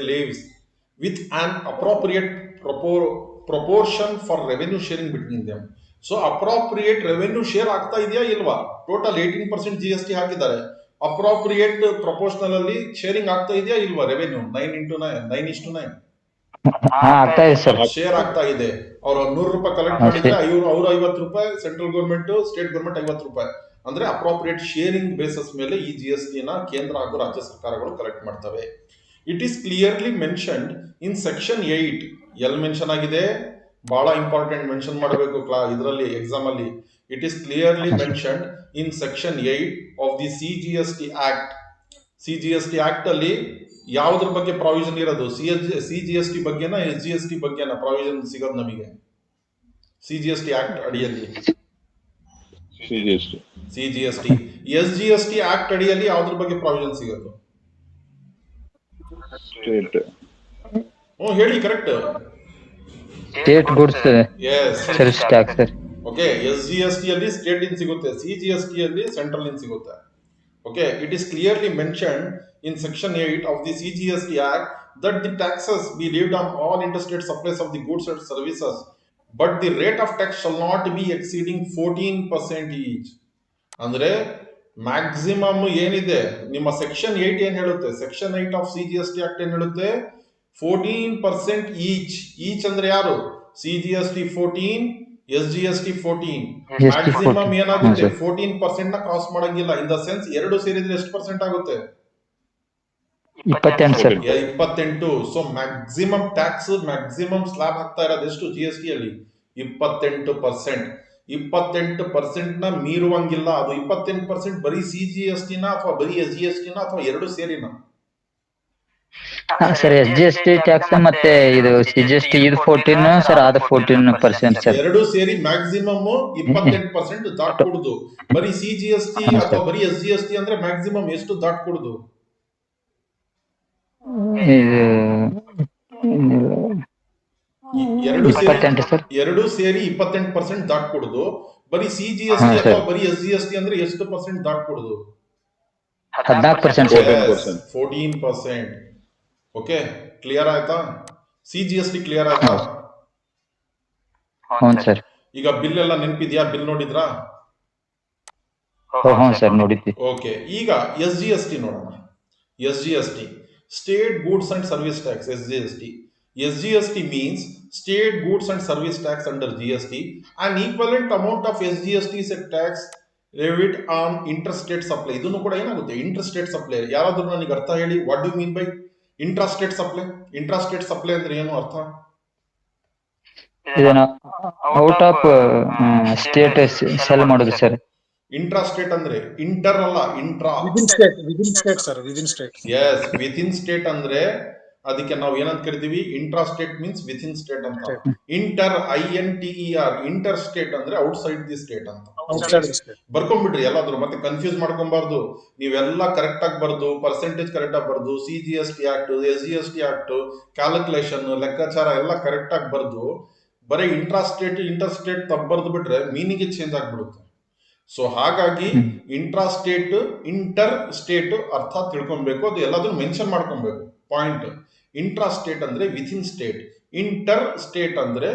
levies with an appropriate proportion for revenue sharing between them. So appropriate revenue share ಆಗ್ತಾ ಇದೆಯಾ ಇಲ್ವಾ? ಟೋಟಲ್ 18% GST ಹಾಕಿದ್ದಾರೆ. ಅಪ್ರೋಪ್ರಿಯೇಟ್ ಪ್ರಪೋರ್ಷನಲ್ ಅಲ್ಲಿ ಶೇರಿಂಗ್ ಆಗ್ತಾ ಇದೆಯಾ ಇಲ್ವಾ? ರೆವೆನ್ಯೂ 9:9 ಆಗ್ತಾ ಇದೆ ಸರ್. ಶೇರ್ ಆಗ್ತಾ ಇದೆ. ಅವ್ರು 100 ರೂಪಾಯಿ ಕಲೆಕ್ಟ್ ಮಾಡಿದ್ರೆ ಅವ್ರು 50 ರೂಪಾಯಿ, ಸೆಂಟ್ರಲ್ ಗೌರ್ಮೆಂಟ್, ಸ್ಟೇಟ್ ಗೌರ್ಮೆಂಟ್ 50 ರೂಪಾಯಿ. ಅಂದ್ರೆ ಅಪ್ರೋಪ್ರಿಯೇಟ್ ಶೇರಿಂಗ್ ಬೇಸಿಸ್ ಮೇಲೆ ಈ GST ನ ಕೇಂದ್ರ ಹಾಗೂ ರಾಜ್ಯ ಸರ್ಕಾರಗಳು ಕಲೆಕ್ಟ್ ಮಾಡ್ತವೆ. It is clearly mentioned in section 8. ಎಲ್ಲಿ ಮೆನ್ಷನ್ ಆಗಿದೆ? ಬಹಳ ಇಂಪಾರ್ಟೆಂಟ್, ಮೆನ್ಷನ್ ಮಾಡಬೇಕು ಇದರಲ್ಲಿ ಎಕ್ಸಾಮ್ ಅಲ್ಲಿ. It is clearly mentioned in section 8 of the CGST act. CGST act ಅಲ್ಲಿ ಯಾವುದ್ರ ಬಗ್ಗೆ ಪ್ರಾವಿಷನ್ ಇರೋದು? CGST ಬಗ್ಗೆನಾ SGST ಬಗ್ಗೆನಾ ಪ್ರಾವಿಷನ್ ಸಿಗೋದು ನಮಗೆ? CGST ಆಕ್ಟ್ ಅಡಿಯಲ್ಲಿ CGST. SGST ಆಕ್ಟ್ ಅಡಿಯಲ್ಲಿ ಯಾವ್ದ್ರ ಬಗ್ಗೆ ಪ್ರಾವಿಷನ್ ಸಿಗೋದು? ಹೇಳಿ correct. State goods service tax. Okay, SGST ಅಲ್ಲಿ ಸ್ಟೇಟ್ ಇನ್ ಸಿಗುತ್ತೆ, CGST ಅಲ್ಲಿ ಸೆಂಟ್ರಲ್ ಇನ್ ಸಿಗುತ್ತೆ. Okay, it is clearly mentioned in section 8 of the CGST Act that the taxes be levied on all interstate supplies of the goods and services, but the rate of tax shall not be exceeding 14% each. ಅಂದ್ರೆ ಮ್ಯಾಕ್ಸಿಮಮ್ ಏನಿದೆ ನಿಮ್ಮ ಸೆಕ್ಷನ್ 8 ಏನ್ ಹೇಳುತ್ತೆ, ಸೆಕ್ಷನ್ 8 ಆಫ್ CGST ಆಕ್ಟ್ ಏನ್ ಹೇಳುತ್ತೆ, 14% ಈಚ್ ಅಂದ್ರೆ ಯಾರು, CGST 14, SGST 14. ಮ್ಯಾಕ್ಸಿಮಮ್ ಏನಾಗುತ್ತೆ 14% ನ ಕ್ರಾಸ್ ಮಾಡಂಗಿಲ್ಲ. ಇನ್ ದ ಸೆನ್ಸ್ ಎರಡು ಸೇರಿದ್ರೆ ಎಷ್ಟು ಪರ್ಸೆಂಟ್ ಆಗುತ್ತೆ, 28 sir. 28. So maximum tax, maximum slab ಹಾಕ್ತಾ ಇರೋದು ಎಷ್ಟು GST ಅಲ್ಲಿ, 28%. 28% ನ ಮೀರುವಂಗಿಲ್ಲ. ಅದು 28% ಬರೀ CGST ನ ಅಥವಾ ಬರೀ SGST ನ ಅಥವಾ ಎರಡು ಸೇರಿನ? ಸರ್ SGST ಟ್ಯಾಕ್ಸ್ ಮತ್ತೆ ಇದು CGST ಇದು 14 ಸರ್, ಅದು 14% ಸರ್. ಎರಡು ಸೇರಿ ಮ್ಯಾಕ್ಸಿಮಮ್ 28% ದಾಟ್ಕೊಡುದು. ಬರೀ CGST ಅಥವಾ ಬರೀ SGST ಅಂದ್ರೆ ಮ್ಯಾಕ್ಸಿಮಮ್ ಎಷ್ಟು ದಾಟ್ಕೊಡುದು? ಎರಡು ಸೇರಿ 28% ದಾಟ್ಕೊಡುದು. ಬರೀ CGST ಅಥವಾ ಬರೀ SGST ಅಂದ್ರೆ ಎಷ್ಟು ಪರ್ಸೆಂಟ್ ದಾಟ್ಕೊಡುದು? 14%. 14%. ಓಕೆ, ಕ್ಲಿಯರ್ ಆಯ್ತಾ? CGST ಕ್ಲಿಯರ್ ಆಯ್ತಾ? ಹೌದು ಸರ್. ಈಗ ಬಿಲ್ ಎಲ್ಲ ನೆನಪಿದ್ಯಾ? ಬಿಲ್ ನೋಡಿದ್ರಾ? ಹ್ಞೂ ಸರ್, ನೋಡಿದ್ವಿ. ಓಕೆ, ಈಗ SGST ನೋಡೋಣ. SGST, state goods and service tax. SGST means state goods and service tax under GST. An equivalent amount of SGST is a tax levied on interstate supply. ಇದನ್ನು ಕೂಡ ಏನಾಗುತ್ತೆ, ಇಂಟರ್ಸ್ಟೇಟ್ ಸಪ್ಲೈ. ಯಾರಾದ್ರೂ ನನಗೆ ಅರ್ಥ ಹೇಳಿ, what do mean by intrastate supply? Intrastate supply ಅಂದ್ರೆ ಏನು ಅರ್ಥ? ಔಟ್ ಆಫ್ ಸ್ಟೇಟ್ ಸೆಲ್ ಮಾಡೋದು ಸರ್. ಇಂಟ್ರಾಸ್ಟೇಟ್ ಅಂದ್ರೆ ಇಂಟರ್ ಅಲ್ಲ, ಇಂಟ್ರಾ. ಎಸ್, ವಿದಿನ್ ಸ್ಟೇಟ್ ಅಂದ್ರೆ ಅದಕ್ಕೆ ನಾವು ಏನಂತ ಕರಿತೀವಿ, ಇಂಟ್ರಾಸ್ಟೇಟ್ ಮೀನ್ಸ್ ವಿದಿನ್ ಸ್ಟೇಟ್ ಅಂತ. ಇಂಟರ್, INTER, ಇಂಟರ್ ಸ್ಟೇಟ್ ಅಂದ್ರೆ ಔಟ್ಸೈಡ್ ದಿ ಸ್ಟೇಟ್ ಅಂತ. ಬರ್ಕೊಂಡ್ಬಿಡ್ರಿ ಎಲ್ಲಾದ್ರೂ, ಮತ್ತೆ ಕನ್ಫ್ಯೂಸ್ ಮಾಡ್ಕೊಬಾರ್ದು. ನೀವೆಲ್ಲ ಕರೆಕ್ಟ್ ಆಗಿ ಬರ್ದು, ಪರ್ಸೆಂಟೇಜ್ ಕರೆಕ್ಟ್ ಆಗಿ ಬರ್ದು, CGST act, SGST act, calculation, ಲೆಕ್ಕಾಚಾರ ಎಲ್ಲ ಕರೆಕ್ಟ್ ಆಗಿ ಬರ್ದು, ಬರೀ ಇಂಟ್ರಾಸ್ಟೇಟ್ ಇಂಟರ್ ಸ್ಟೇಟ್ ತಪ್ಪು ಬರ್ದು ಬಿಟ್ರೆ ಮೀನಿಂಗ್ ಚೇಂಜ್ ಆಗ್ಬಿಡುತ್ತೆ. ಸೊ ಹಾಗಾಗಿ ಇಂಟ್ರಾಸ್ಟೇಟ್, ಇಂಟರ್ ಸ್ಟೇಟ್ ಅರ್ಥ ತಿಳ್ಕೊಬೇಕು. ಅದು ಎಲ್ಲಾದ್ರೂ ಮೆನ್ಷನ್ ಮಾಡ್ಕೊಬೇಕು. ಪಾಯಿಂಟ್, ಇಂಟ್ರಾಸ್ಟೇಟ್ ಅಂದ್ರೆ ವಿಥಿನ್ ಸ್ಟೇಟ್, ಇಂಟರ್ ಸ್ಟೇಟ್ ಅಂದ್ರೆ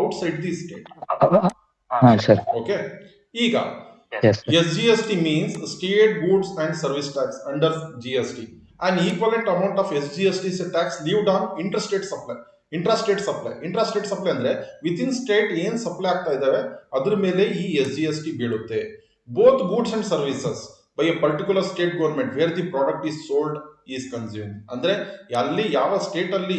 ಔಟ್ಸೈಡ್ ದಿ ಸ್ಟೇಟ್. ಓಕೆ, ಈಗ SGST means state goods and service tax under GST. An equivalent amount of SGST is a tax levied on interstate supply. Intrastate supply ಅಂದ್ರೆ ವಿತಿನ್ ಸ್ಟೇಟ್ ಏನ್ ಸಪ್ಲೈ ಆಗ್ತಾ ಇದಾವೆ ಅದ್ರ ಮೇಲೆ ಈ SGST ಬೀಳುತ್ತೆ. Both goods and services by a particular state government where the product is sold is consume. ಅಂದ್ರೆ ಅಲ್ಲಿ ಯಾವ ಸ್ಟೇಟ್ ಅಲ್ಲಿ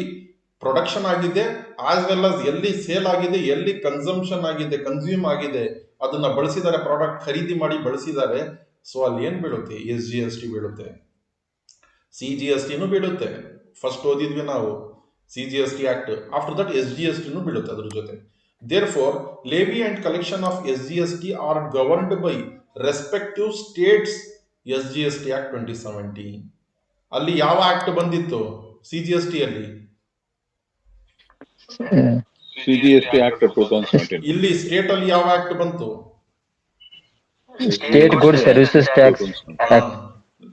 ಪ್ರೊಡಕ್ಷನ್ ಆಗಿದೆ, ಆಸ್ ವೆಲ್ ಆಸ್ ಎಲ್ಲಿ ಸೇಲ್ ಆಗಿದೆ, ಎಲ್ಲಿ ಕನ್ಸಂಪ್ಷನ್ ಆಗಿದೆ, ಕನ್ಸ್ಯೂಮ್ ಆಗಿದೆ, ಅದನ್ನ ಬಳಸಿದ್ದಾರೆ, ಪ್ರಾಡಕ್ಟ್ ಖರೀದಿ ಮಾಡಿ ಬಳಸಿದ್ದಾರೆ. ಸೊ ಅಲ್ಲಿ ಏನ್ ಬೀಳುತ್ತೆ, SGST ಬೀಳುತ್ತೆ. CGST ಬೀಳುತ್ತೆ, ಫಸ್ಟ್ ಓದಿದ್ವಿ ನಾವು CGST act. After that SGST ಬೀಳುತ್ತೆ ಅದ್ರ ಜೊತೆ. Therefore, levy and collection of SGST are governed by respective states SGST Act 2017. ಅಲ್ಲಿ ಯಾವ ಆಕ್ಟ್ ಬಂದಿತ್ತು CGST ಅಲ್ಲಿ? CGST Act 2017. ಇಲ್ಲಿ ಸ್ಟೇಟ್ ಅಲ್ಲಿ ಯಾವ ಆಕ್ಟ್ ಬಂತು? State good services tax act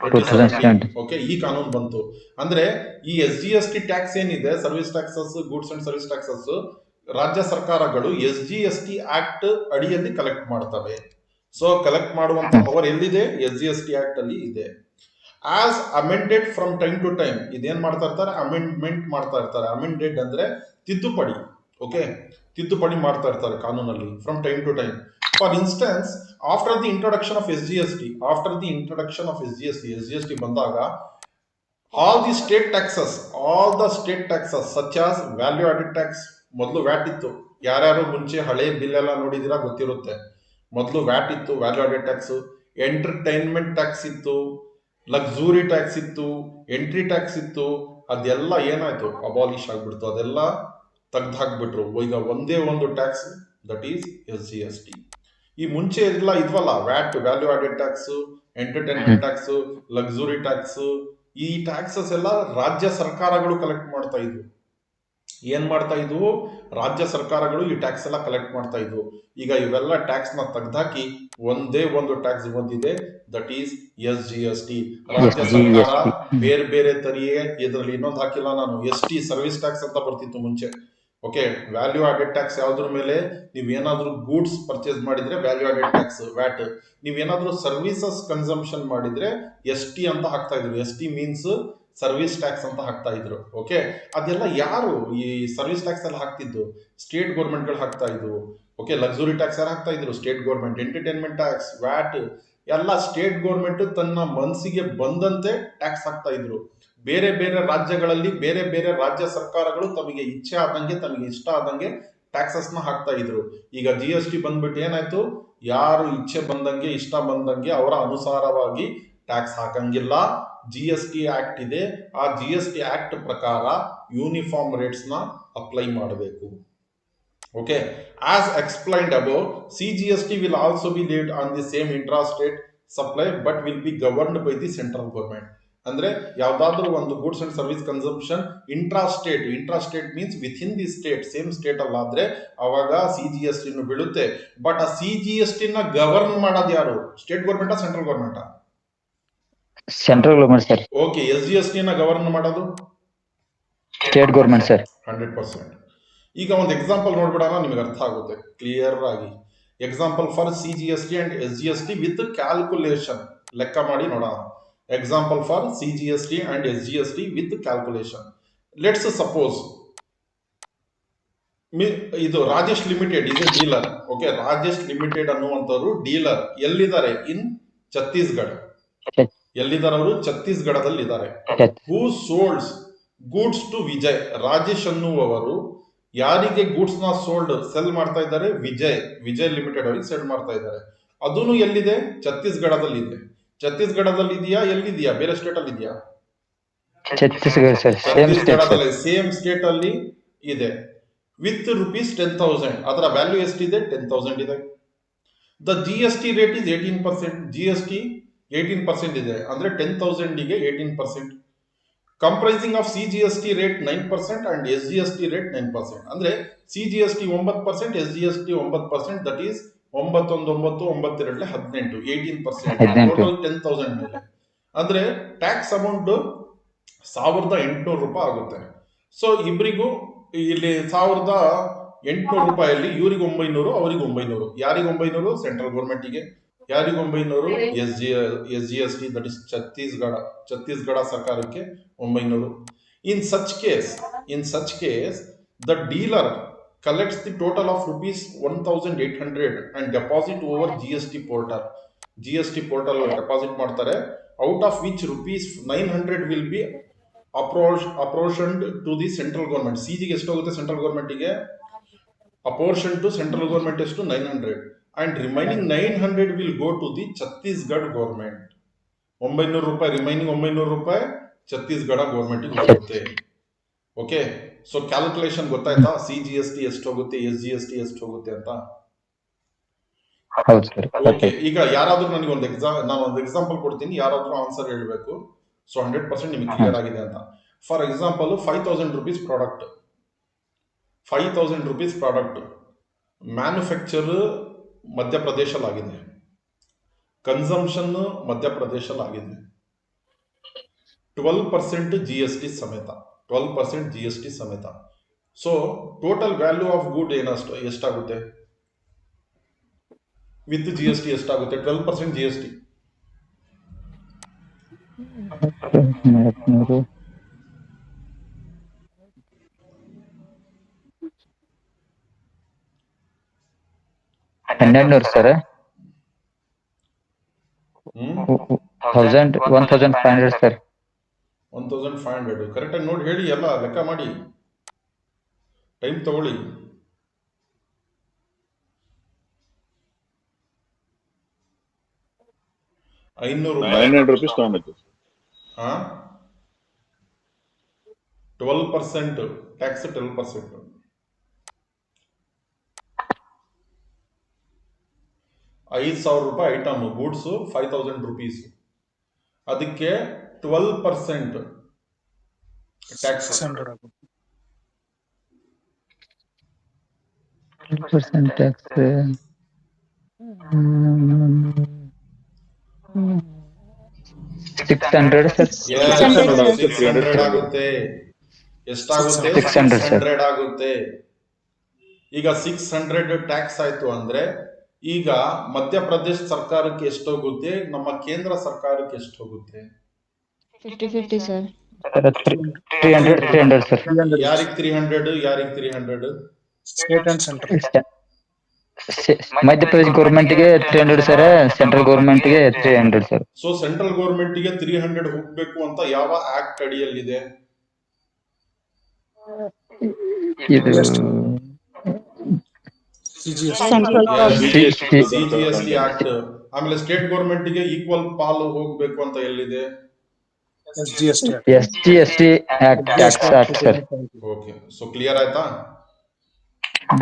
2017. Okay, ಈ ಕಾನೂನು ಬಂತು. ಅಂದ್ರೆ ಈ SGST ಟ್ಯಾಕ್ಸ್ ಏನಿದೆ, service taxes, goods and service taxes, ರಾಜ್ಯ ಸರ್ಕಾರಗಳು SGST ಆಕ್ಟ್ ಅಡಿಯಲ್ಲಿ ಕಲೆಕ್ಟ್ ಮಾಡ್ತವೆ. ಸೊ ಕಲೆಕ್ಟ್ ಮಾಡುವಂತ ಪವರ್ ಎಲ್ಲಿದೆ? SGST ಆಕ್ಟ್ ಅಲ್ಲಿ ಇದೆ. As amended from time to time, ಇದೇನ್ ಮಾಡ್ತಾ ಇರ್ತಾರೆ, ಅಮೆಂಡ್ಮೆಂಟ್ ಮಾಡ್ತಾ ಇರ್ತಾರೆ. ಅಮೆಂಡೆಡ್ ಅಂದ್ರೆ ತಿದ್ದುಪಡಿ. ಓಕೆ, ತಿದ್ದುಪಡಿ ಮಾಡ್ತಾ ಇರ್ತಾರೆ ಕಾನೂನಲ್ಲಿ from time to time. For instance, after the introduction of SGST, SGST ಬಂದಾಗ all the state taxes such as value added tax, ಮೊದಲು ವ್ಯಾಟ್ ಇತ್ತು. ಯಾರ್ಯಾರು ಮುಂಚೆ ಹಳೆ ಬಿಲ್ ಎಲ್ಲ ನೋಡಿದಿರಾ ಗೊತ್ತಿರುತ್ತೆ. ಮೊದಲು ವ್ಯಾಟ್ ಇತ್ತು, value added tax. Entertainment tax ಇತ್ತು, ಲಕ್ಸುರಿ ಟ್ಯಾಕ್ಸ್ ಇತ್ತು, ಎಂಟ್ರಿ ಟ್ಯಾಕ್ಸ್ ಇತ್ತು. ಅದೆಲ್ಲ ಏನಾಯ್ತು, ಅಬಾಲಿಷ್ ಆಗ್ಬಿಡ್ತು, ಅದೆಲ್ಲ ತೆಗ್ದು ಹಾಕ್ಬಿಟ್ರು. ಈಗ ಒಂದೇ ಒಂದು ಟ್ಯಾಕ್ಸ್, ದಟ್ ಈಸ್ SGST. ಈ ಮುಂಚೆ ಎಲ್ಲ ಇದ್ವಲ್ಲ, VAT, value added tax, entertainment tax, luxury tax, ಈ ಟ್ಯಾಕ್ಸಸ್ ಎಲ್ಲ ರಾಜ್ಯ ಸರ್ಕಾರಗಳು ಕಲೆಕ್ಟ್ ಮಾಡ್ತಾ ಇದ್ವು. ಏನ್ ಮಾಡ್ತಾ ಇದ್ವು, ರಾಜ್ಯ ಸರ್ಕಾರಗಳು ಈ ಟ್ಯಾಕ್ಸ್ ಎಲ್ಲ ಕಲೆಕ್ಟ್ ಮಾಡ್ತಾ ಇದ್ವು. ಈಗ ಇವೆಲ್ಲ ಟ್ಯಾಕ್ಸ್ ನ ತೆಗ್ದಾಕಿ ಒಂದೇ ಒಂದು ಟ್ಯಾಕ್ಸ್ ಬಂದಿದೆ, ದಟ್ ಈಸ್ SGST. ರಾಜ್ಯ ಸರ್ಕಾರ SGST. ಬೇರೆ ಬೇರೆ ತರಿಯೇ, ಇದರಲ್ಲಿ ಇನ್ನೊಂದು ಹಾಕಿಲ್ಲ ನಾನು, ST ಸರ್ವಿಸ್ ಟ್ಯಾಕ್ಸ್ ಅಂತ ಬರ್ತಿತ್ತು ಮುಂಚೆ. ಓಕೆ, ವ್ಯಾಲ್ಯೂ ಆಡೆಡ್ ಟ್ಯಾಕ್ಸ್ ಯಾವ್ದ್ರ ಮೇಲೆ, ನೀವೇನಾದ್ರೂ ಗೂಡ್ಸ್ ಪರ್ಚೇಸ್ ಮಾಡಿದ್ರೆ ವ್ಯಾಲ್ಯೂ ಆಡೆಡ್ ಟ್ಯಾಕ್ಸ್ ವ್ಯಾಟ್, ನೀವೇನಾದ್ರೂ ಸರ್ವಿಸಸ್ ಕನ್ಸಂಪ್ಷನ್ ಮಾಡಿದ್ರೆ ST ಅಂತ ಹಾಕ್ತಾ ಇದ್ರು. ST ಮೀನ್ಸ್ ಸರ್ವಿಸ್ ಟ್ಯಾಕ್ಸ್ ಅಂತ ಹಾಕ್ತಾ ಇದ್ರು. ಓಕೆ, ಅದೆಲ್ಲ ಯಾರು ಈ ಸರ್ವಿಸ್ ಟ್ಯಾಕ್ಸ್ ಎಲ್ಲ ಹಾಕ್ತಿದ್ದು, ಸ್ಟೇಟ್ ಗೌರ್ಮೆಂಟ್ಗಳು ಹಾಕ್ತಾ ಇದ್ವು. ಓಕೆ, ಲಕ್ಸುರಿ ಟ್ಯಾಕ್ಸ್ ಯಾರು ಹಾಕ್ತಾ ಇದ್ರು, state government. Entertainment tax, watt ಎಲ್ಲ ಸ್ಟೇಟ್ ಗೌರ್ಮೆಂಟ್ ತನ್ನ ಮನಸ್ಸಿಗೆ ಬಂದಂತೆ ಟ್ಯಾಕ್ಸ್ ಹಾಕ್ತಾ ಇದ್ರು. ಬೇರೆ ಬೇರೆ ರಾಜ್ಯಗಳಲ್ಲಿ ಬೇರೆ ಬೇರೆ ರಾಜ್ಯ ಸರ್ಕಾರಗಳು ತಮಗೆ ಇಚ್ಛೆ ಆದಂಗೆ, ತಮಗೆ ಇಷ್ಟ ಆದಂಗೆ ಟ್ಯಾಕ್ಸಸ್ ನ ಹಾಕ್ತಾ ಇದ್ರು. ಈಗ GST ಬಂದ್ಬಿಟ್ಟು ಏನಾಯ್ತು, ಯಾರು ಇಚ್ಛೆ ಬಂದಂಗೆ ಇಷ್ಟ ಬಂದಂಗೆ ಅವರ ಅನುಸಾರವಾಗಿ ಟ್ಯಾಕ್ಸ್ ಹಾಕಂಗಿಲ್ಲ. GST ಆಕ್ಟ್ ಇದೆ, ಆ GST ಆಕ್ಟ್ ಪ್ರಕಾರ ಯೂನಿಫಾರ್ಮ್ ರೇಟ್ಸ್ ನ ಅಪ್ಲೈ ಮಾಡಬೇಕು. Okay, as explained above, CGST will also be laid on the same intra-state supply but will be governed by the central government. ಅಂದ್ರೆ ಯಾವ್ದಾದ್ರು ಒಂದು goods and service consumption intrastate means within the state, same state ಅಲ್ಲಾದ್ರೆ ಅವಾಗ CGST ಬೀಳುತ್ತೆ. ಬಟ್ ಆ CGST ನ ಗವರ್ನ್ ಮಾಡೋದು ಯಾರು, ಸ್ಟೇಟ್ ಗೌರ್ಮೆಂಟಾ ಸೆಂಟ್ರಲ್ ಗೌರ್ಮೆಂಟಾ? Central government sir. Okay, SGST ನ ಗವರ್ನ್ ಮಾಡೋದು ಸ್ಟೇಟ್ ಗೌರ್ಮೆಂಟ್ ಸರ್. 100%. ಈಗ ಒಂದು ಎಕ್ಸಾಂಪಲ್ ನೋಡ್ಬಿಡೋಣ, ನಿಮಗೆ ಅರ್ಥ ಆಗುತ್ತೆ ಕ್ಲಿಯರ್ ಆಗಿ. Example for CGST and SGST with calculation, ಲೆಕ್ಕ ಮಾಡಿ ನೋಡೋಣ. Example for CGST and SGST with calculation. Let's suppose ಇದು Rajesh Limited is a dealer. Okay, Rajesh Limited ಅನ್ನುವಂಥವ್ರು ಡೀಲರ್ ಎಲ್ಲಿದ್ದಾರೆ, ಇನ್ ಛತ್ತೀಸ್ಗಢ. ಎಲ್ಲಿದ್ದಾರೆ ಅವರು, ಛತ್ತೀಸ್ಗಢದಲ್ಲಿ ಇದ್ದಾರೆ. Who solds goods to Vijay, Rajesh ಅನ್ನುವವರು ಯಾರಿಗೆ ಗೂಡ್ಸ್ ನ ಸೆಲ್ ಮಾಡ್ತಾ ಇದ್ದಾರೆ, ವಿಜಯ್ ಲಿಮಿಟೆಡ್ ಅವರಿಗೆ ಸೆಲ್ ಮಾಡ್ತಾ ಇದ್ದಾರೆ. ಅದೂ ಎಲ್ಲಿದೆ, ಛತ್ತೀಸ್ಗಢದಲ್ಲಿ ಇದೆ. ಛತ್ತೀಸ್ಗಢದಲ್ಲಿ ಇದೆಯಾ, ಎಲ್ಲಿದೆಯಾ, ಬೇರೆ ಸ್ಟೇಟ್ ಅಲ್ಲಿ ಇದೆಯಾ? ಛತ್ತೀಸ್ಗಢ ಸರ್, ಛತ್ತೀಸ್ಗಢದಲ್ಲಿ ಸೇಮ್ ಸ್ಟೇಟ್ ಅಲ್ಲಿ ಇದೆ. ವಿತ್ ರುಪೀಸ್ 10,000, ಅದರ ವ್ಯಾಲ್ಯೂ ಎಷ್ಟಿದೆ, 10,000 ಇದೆ. The GST rate is 18%. GST 18% ಇದೆ, ಅಂದ್ರೆ 10,000 ಗೆ 18%. Comprising of CGST rate 9% and SGST rate 9%. ಅಂದ್ರೆ CGST 9%, SGST 9%, that is 9,9,9,2 18, 18%, total 10,000 ಮೇಲೆ. ಅಂದ್ರೆ ಟ್ಯಾಕ್ಸ್ ಅಮೌಂಟ್ 1,800 ರೂಪಾಯಿ ಆಗುತ್ತೆ. ಸೊ ಇಬ್ಬರಿಗೂ ಇಲ್ಲಿ 1,800 ರೂಪಾಯಲ್ಲಿ ಇವರಿಗೆ 900, ಅವರಿಗೆ 900. ಯಾರಿಗೆ 900, ಸೆಂಟ್ರಲ್ ಗೌರ್ಮೆಂಟಿಗೆ. ಯಾರಿಗೆ 900, SGST, ದಟ್ ಇಸ್ ಛತ್ತೀಸ್ಗಢ ಸರ್ಕಾರಕ್ಕೆ 900. In such case the dealer collects the total of rupees 1,800 and deposit over GST portal deposit ಮಾಡ್ತಾರೆ. Out of which rupees 900 will be apportioned to the central government. CGಗೆ ಎಷ್ಟು ಹೋಗುತ್ತೆ, ಸೆಂಟ್ರಲ್ ಗೌರ್ಮೆಂಟಿಗೆ ಅಪೋರ್ಷನ್ ಟು ಸೆಂಟ್ರಲ್ ಗೌರ್ಮೆಂಟ್ ಎಷ್ಟು, 900, and remaining 900 will go to the Chhattisgarh government. 900 ರೂಪಾಯಿ, ರಿಮೈನಿಂಗ್ 900 ರೂಪಾಯಿ ಛತ್ತೀಸ್ಗಢ ಗೌರ್ಮೆಂಟ್ ಹೋಗುತ್ತೆ. ಓಕೆ, ಸೊ ಕ್ಯಾಲ್ಕುಲೇಷನ್ ಗೊತ್ತಾಯ್ತಾ, CGST ಎಷ್ಟು ಹೋಗುತ್ತೆ, SGST ಎಷ್ಟು ಹೋಗುತ್ತೆ ಅಂತ? ಓಕೆ, ಈಗ ಯಾರಾದ್ರೂ ನನಗೆ ನಾನು ಒಂದು ಎಕ್ಸಾಂಪಲ್ ಕೊಡ್ತೀನಿ, ಯಾರಾದ್ರೂ ಆನ್ಸರ್ ಹೇಳ್ಬೇಕು. ಸೊ 100% ನಿಮಗೆ ಕ್ಲಿಯರ್ ಆಗಿದೆ ಅಂತ. For example 5,000 rupees product, 5,000 rupees product manufacture ಮಧ್ಯಪ್ರದೇಶಲ್ಲಾಗಿದೆ, ಕನ್ಸಂಪ್ಷನ್ ಮಧ್ಯಪ್ರದೇಶಲ್ಲಾಗಿದೆ, 12% GST ಸಮೇತ, 12% GST ಸಮೇತ. So total value of good ಎಷ್ಟಾಗುತ್ತೆ ವಿತ್ GST ಎಷ್ಟಾಗುತ್ತೆ, 12% GST. $1,200 ಸರ್. 1,500 ಸರ್. 1,500 ಕರೆಕ್ಟಾಗಿ ನೋಡಿ ಹೇಳಿ, ಎಲ್ಲ ಲೆಕ್ಕ ಮಾಡಿ, ಟೈಮ್ ತಗೊಳ್ಳಿ. ₹900 ತಗೊಂಡಿದ್ದು. 12% ಟ್ಯಾಕ್ಸ್, 12%. ₹5,000 ಐಟಮ್ ಗೂಡ್ಸ್, 5,000 ರೂಪೀಸ್, ಅದಕ್ಕೆ 12% ಟ್ಯಾಕ್ಸ್. Percent tax 600 sir. 600 ಆಗುತ್ತೆ. ಎಷ್ಟಾಗುತ್ತೆ? 600 ಸರ್. 600 ಆಗುತ್ತೆ. ಈಗ 600 ಟ್ಯಾಕ್ಸ್ ಆಯ್ತು ಅಂದ್ರೆ ಈಗ ಮಧ್ಯಪ್ರದೇಶ ಸರ್ಕಾರಕ್ಕೆ ಎಷ್ಟು ಹೋಗುತ್ತೆ, ನಮ್ಮ ಕೇಂದ್ರ ಸರ್ಕಾರಕ್ಕೆ ಎಷ್ಟು ಹೋಗುತ್ತೆ? 50-50 ಸರ್. 300 ಸರ್. ಯಾರಿಗೆ 300? ಯಾರಿಗೆ 300? State and central. Madhya Pradesh ಗೌರ್ಮೆಂಟ್ಗೆ 300 sir, central ಗೌರ್ಮೆಂಟ್ಗೆ 300 sir. So central ಗೌರ್ಮೆಂಟ್ಗೆ 300 ಹೋಗ್ಬೇಕು ಅಂತ ಯಾವ ಆಕ್ಟ್ ಅಡಿಯಲ್ಲಿದೆ? ಇದು ಸೆಂಟ್ರಲ್ CGST ಆಕ್ಟ್. ಆಮೇಲೆ ಸ್ಟೇಟ್ ಗೌರ್ಮೆಂಟ್ಗೆ ಈಕ್ವಲ್ ಪಾಲು ಹೋಗ್ಬೇಕು ಅಂತ ಎಲ್ಲಿದೆ? SGST SGST act, tax act sir. Okay, so clear ಆಯ್ತಾ?